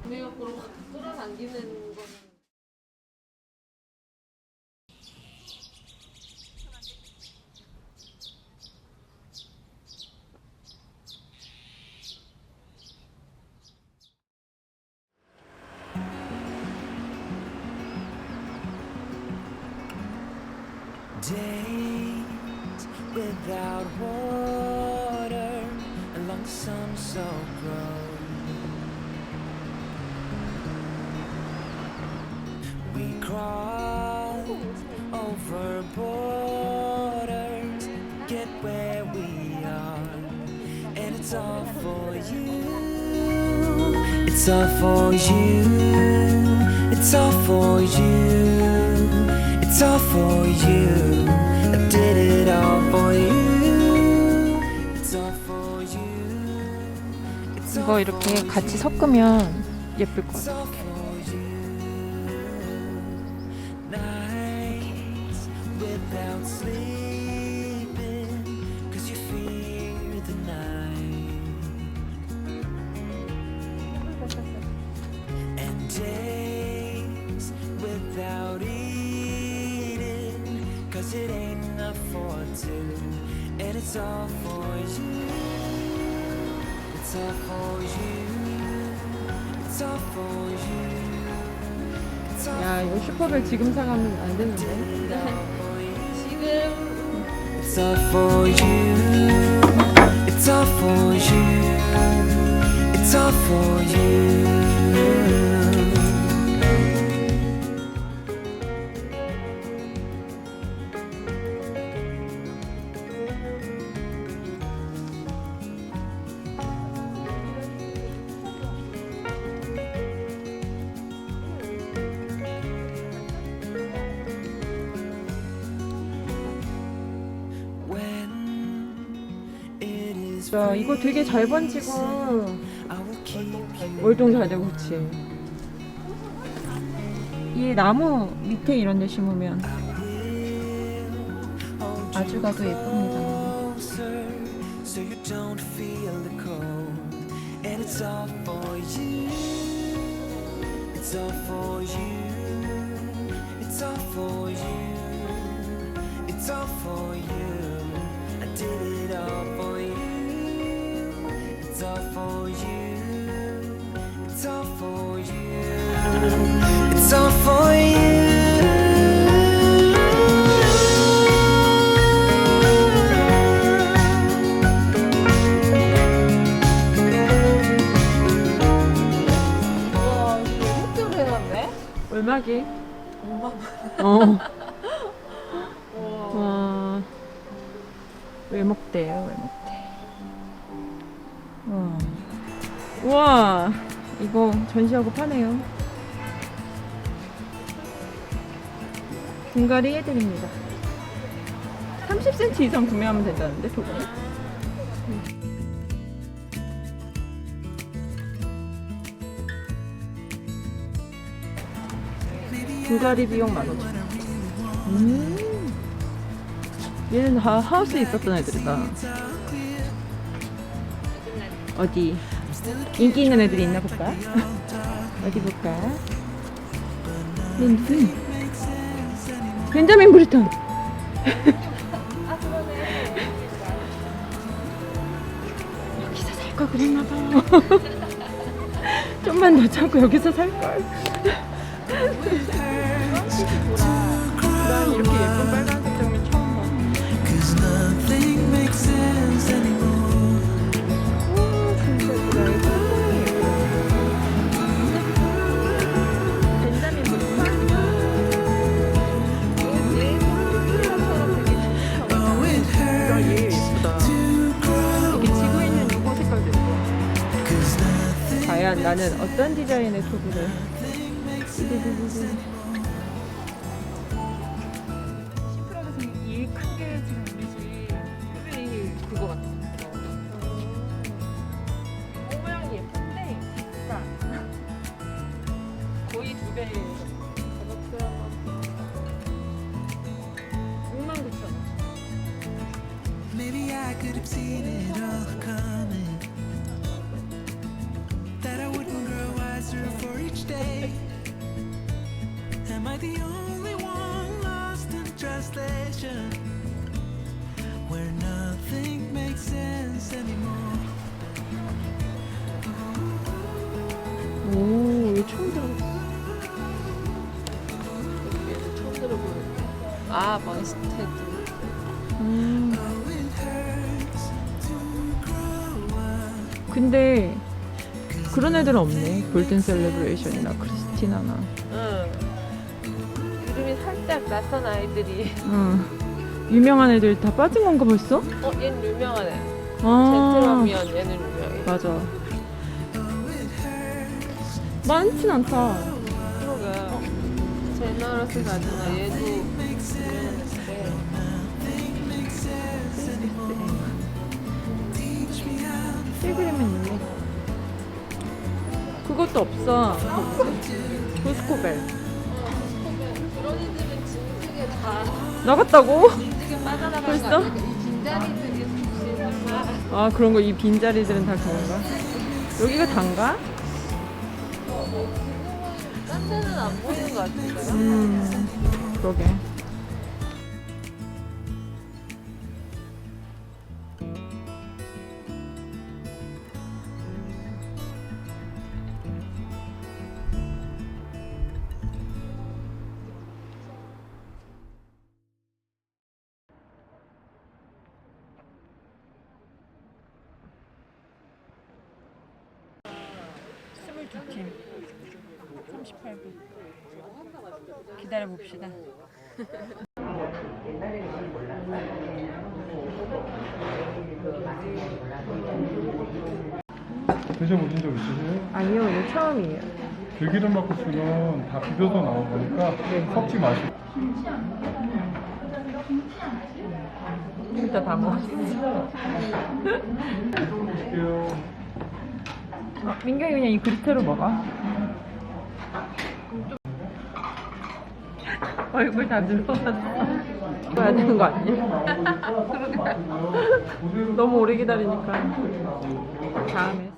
내가 끌어당기는 거는. Days without water along the Sunset Road. We cross over borders, get where we are, and it's all for you. It's all for you. It's all for you. It's all for you. I did it all for you. It's all for you. It's all 이거 이렇게 같이 섞으면 예쁠 것 It's 같아요. all for you. Nights without sleeping, 'cause you fear the night. And days without eating, 'cause it ain't enough for two. And it's all for you. It's all for you. It's all for you. It's all 야, 이거 슈퍼벨 지금 사가면 안 되는데. 지금 It's all for you. It's all for you. It's all for you. When it is 야, 이거 되게 잘 번지고 I will keep you. 월동 잘 되고, 그치? 이 나무 밑에 이런 데 심으면 아주 가도 예쁩니다. Closer, so you don't feel the cold. And it's all for you. It's all for you. It's all for you. It's all for you. I did it all for you. It's all for you. It's all for you. It's all for you. 와 이거 흑도로 해놨네. 얼마기? 엄마. 어. 와. 와. 외목대예요, 외목대. 와. 우와. 이거 전시하고 파네요. 분갈이 해드립니다. 30cm 이상 구매하면 된다는데, 저거는? 분갈이 비용 15,000원. 얘는 다 하우스에 있었던 애들이다. 어디? 인기 있는 애들이 있나 볼까? 어디 볼까? 렌즈. 벤자민 브리턴. 여기서 살 걸 그랬나 봐. 좀만 더 참고 여기서 살 걸. 난 이렇게 예쁜 빨간색 장면 처음 봐. 'Cause nothing makes sense anymore. 오, 진짜 예쁘다. 벤자민 브리턴. Oh, it 야, 얘 hurts 예쁘다. to grow 여기 지고 있는 요거 색깔도 예뻐. 'cause nothing 과연 나는 어떤 디자인의 토비를? 시프라고 생긴 이 크게 지금 우리 집 토비 그거 같아. 옷 모양이 예쁜데 비싸. 거의 2배. 69,000원. maybe I could have seen it all coming, that I wouldn't grow wiser for each day. Am I the only one lost in translation, where nothing makes sense anymore? 오, 이거 처음 들어봤어. 얘는 처음 들어보는데. 아, 먼스테드. Oh, it hurts to grow up. 근데 그런 애들은 없네. 골든 셀레브레이션이나 크리스티나나. 응. 이름이 살짝 낯선 아이들이. 응. 유명한 애들 다 빠진 건가 벌써? 얘는 유명하네. 아, 젠틀러미언 얘는 유명해. 맞아. 많진 않다. 그러게. 제너러스 가드나 얘도 유명한데. 필그림은 있네. 그것도 없어. 보스코벨. 그런 애들은 진즉에 다 나갔다고? 진즉에 빠져나간 벌써? 거 아니야? 이 빈자리들이 혹시 설마. 아, 그런 거 이 빈자리들은 다 그런가? 여기가 단가? 딴 데는 안 보이는 것 같은데요? 그러게. 팀 38분 기다려 봅시다. 드셔보신 적 있으세요? 아니요, 이거 처음이에요. 들기름 막국수는 다 비벼서 나온 거니까 섞지 마시고. 진짜 다 먹었어. 드셔보실게요. 민경이 그냥 이 그릇으로 먹어. 얼굴 다 늘어났어. 먹어야 되는 거 아니야? 너무 오래 기다리니까 다음에